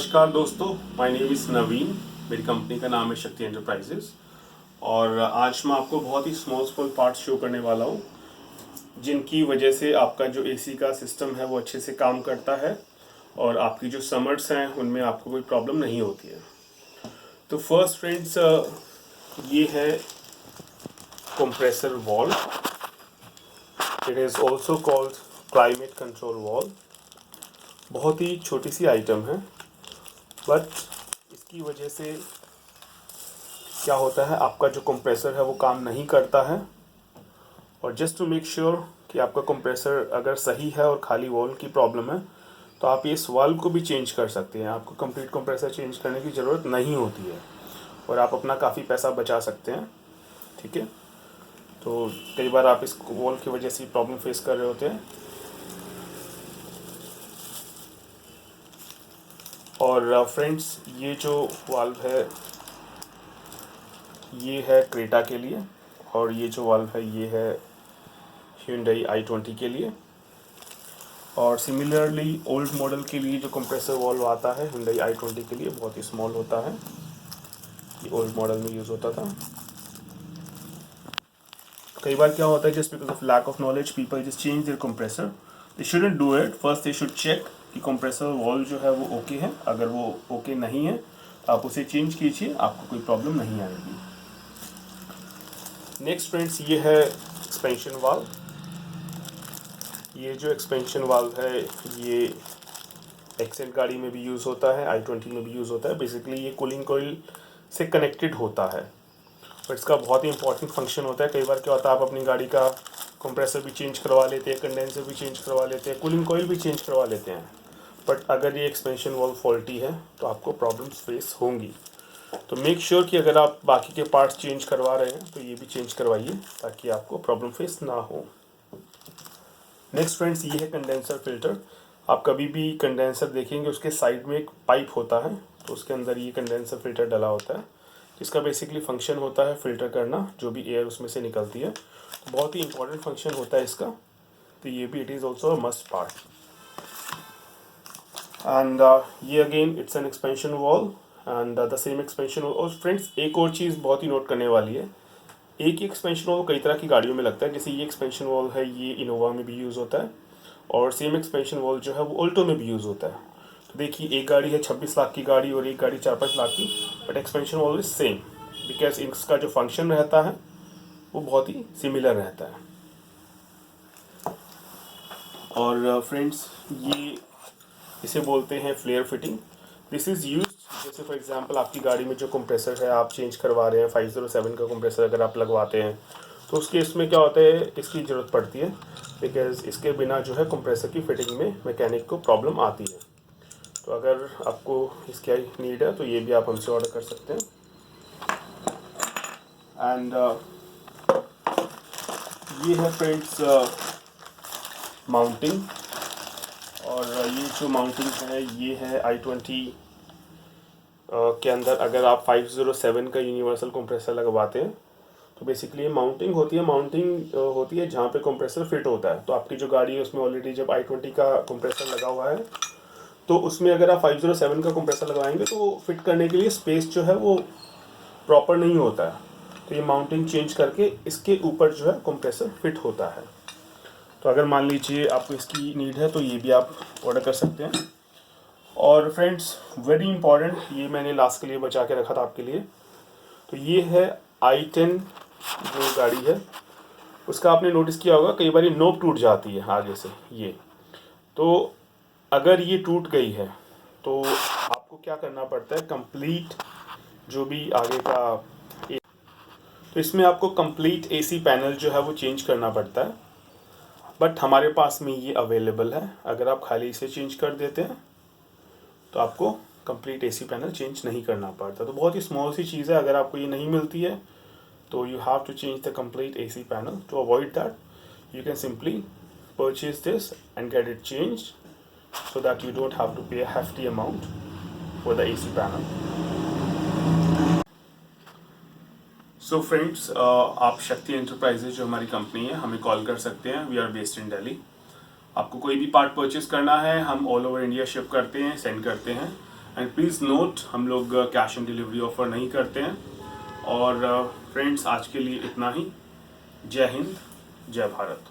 नमस्कार दोस्तों, my name is नवीन। मेरी कंपनी का नाम है शक्ति एंटरप्राइजेस और आज मैं आपको बहुत ही स्मॉल पार्ट्स शो करने वाला हूँ जिनकी वजह से आपका जो एसी का सिस्टम है वो अच्छे से काम करता है और आपकी जो समर्स हैं उनमें आपको कोई प्रॉब्लम नहीं होती है। तो फर्स्ट फ्रेंड्स, ये है compressor valve. It is also called climate control valve. बहुत ही छोटी सी आइटम है, बट इसकी वजह से क्या होता है, आपका जो कंप्रेसर है वो काम नहीं करता है। और जस्ट टू मेक श्योर कि आपका कंप्रेसर अगर सही है और खाली वॉल्व की प्रॉब्लम है तो आप इस वाल्व को भी चेंज कर सकते हैं। आपको कंप्लीट कंप्रेसर चेंज करने की ज़रूरत नहीं होती है और आप अपना काफ़ी पैसा बचा सकते हैं। ठीक है, तो कई बार आप इस वॉल्व की वजह से प्रॉब्लम फेस कर रहे होते हैं। और फ्रेंड्स, ये जो वाल्व है ये है क्रेटा के लिए और ये जो वाल्व है ये है Hyundai i20 के लिए। और सिमिलरली ओल्ड मॉडल के लिए जो कंप्रेसर वाल्व आता है Hyundai i20 के लिए बहुत ही स्मॉल होता है। ये ओल्ड मॉडल में यूज़ होता था। कई बार क्या होता है, just because of lack of knowledge people just change their compressor. They shouldn't do it. First they should check कि कंप्रेसर वाल्व जो है वो ओके है। अगर वो ओके नहीं है तो आप उसे चेंज कीजिए, आपको कोई प्रॉब्लम नहीं आएगी। नेक्स्ट फ्रेंड्स, ये है एक्सपेंशन वाल्व। ये जो एक्सपेंशन वाल्व है ये एक्सेंट गाड़ी में भी यूज़ होता है, i20 में भी यूज़ होता है। बेसिकली ये कूलिंग कॉइल से कनेक्टेड होता है और इसका बहुत ही इंपॉर्टेंट फंक्शन होता है। कई बार क्या होता है, आप अपनी गाड़ी का कंप्रेसर भी चेंज करवा लेते हैं, कंडेंसर भी चेंज करवा लेते हैं, कूलिंग कॉइल भी चेंज करवा लेते हैं, बट अगर ये एक्सपेंशन वाल्व फॉल्टी है तो आपको प्रॉब्लम्स फेस होंगी। तो मेक श्योर कि अगर आप बाकी के पार्ट्स चेंज करवा रहे हैं तो ये भी चेंज करवाइए ताकि आपको प्रॉब्लम फेस ना हो। नेक्स्ट फ्रेंड्स, ये है कंडेंसर फिल्टर। आप कभी भी कंडेंसर देखेंगे उसके साइड में एक पाइप होता है, तो उसके अंदर ये कंडेंसर फिल्टर डला होता है जिसका बेसिकली फंक्शन होता है फ़िल्टर करना जो भी एयर उसमें से निकलती है। तो बहुत ही इंपॉर्टेंट फंक्शन होता है इसका, तो ये भी it is also a must part. And ये again it's an expansion wall and the same expansion. और फ्रेंड्स, एक और चीज़ बहुत ही नोट करने वाली है, एक ही एक्सपेंशन वॉल कई तरह की गाड़ियों में लगता है। जैसे ये एक्सपेंशन वॉल है ये इनोवा में भी यूज़ होता है और सेम एक्सपेंशन वॉल जो है वो ऑल्टो में भी यूज़ होता है। तो देखिए, एक गाड़ी है 26 लाख की गाड़ी और एक गाड़ी 4-5 लाख की, but expansion valve is same because इसका जो फंक्शन रहता है वो बहुत ही सिमिलर रहता है। और फ्रेंड्स, ये इसे बोलते हैं flare fitting. This is use, जैसे फॉर एग्जांपल आपकी गाड़ी में जो कंप्रेसर है आप चेंज करवा रहे हैं, 507 का कंप्रेसर अगर आप लगवाते हैं तो उस केस में क्या होता है, इसकी ज़रूरत पड़ती है बिकॉज इसके बिना जो है कंप्रेसर की फिटिंग में मैकेनिक को प्रॉब्लम आती है। तो अगर आपको इसकी नीड है तो ये भी आप हमसे ऑर्डर कर सकते हैं। एंड ये है फ्रेंड्स माउंटिंग। और ये जो माउंटिंग है ये है i20 के अंदर अगर आप 507 का यूनिवर्सल कंप्रेसर लगवाते हैं तो बेसिकली ये माउंटिंग होती है। माउंटिंग होती है जहाँ पे कंप्रेसर फिट होता है। तो आपकी जो गाड़ी है उसमें ऑलरेडी जब i20 का कंप्रेसर लगा हुआ है तो उसमें अगर आप 507 का कंप्रेसर लगाएंगे तो फिट करने के लिए स्पेस जो है वो प्रॉपर नहीं होता है। तो ये माउंटिंग चेंज करके इसके ऊपर जो है कंप्रेसर फिट होता है। तो अगर मान लीजिए आपको इसकी नीड है तो ये भी आप ऑर्डर कर सकते हैं। और फ्रेंड्स, वेरी इंपॉर्टेंट, ये मैंने लास्ट के लिए बचा के रखा था आपके लिए। तो ये है i10 जो गाड़ी है उसका आपने नोटिस किया होगा कई बार ये नोब टूट जाती है आगे से। ये तो अगर ये टूट गई है तो आपको क्या करना पड़ता है, कंप्लीट जो भी आगे का तो इसमें आपको कंप्लीट एसी पैनल जो है वो चेंज करना पड़ता है। बट हमारे पास में ये अवेलेबल है। अगर आप खाली इसे चेंज कर देते हैं तो आपको कंप्लीट एसी पैनल चेंज नहीं करना पड़ता। तो बहुत ही स्मॉल सी चीज़ है, अगर आपको ये नहीं मिलती है तो you have to change the complete AC panel. To avoid that you can simply purchase this and get it change so that you don't have to pay a hefty amount for the AC panel. So friends, आप शक्ति enterprises जो हमारी company है हमें call कर सकते हैं। We are based in Delhi. आपको कोई भी पार्ट परचेज करना है हम ऑल ओवर इंडिया शिप करते हैं, सेंड करते हैं। एंड प्लीज़ नोट, हम लोग कैश ऑन डिलीवरी ऑफ़र नहीं करते हैं। और फ्रेंड्स, आज के लिए इतना ही। जय हिंद, जय भारत।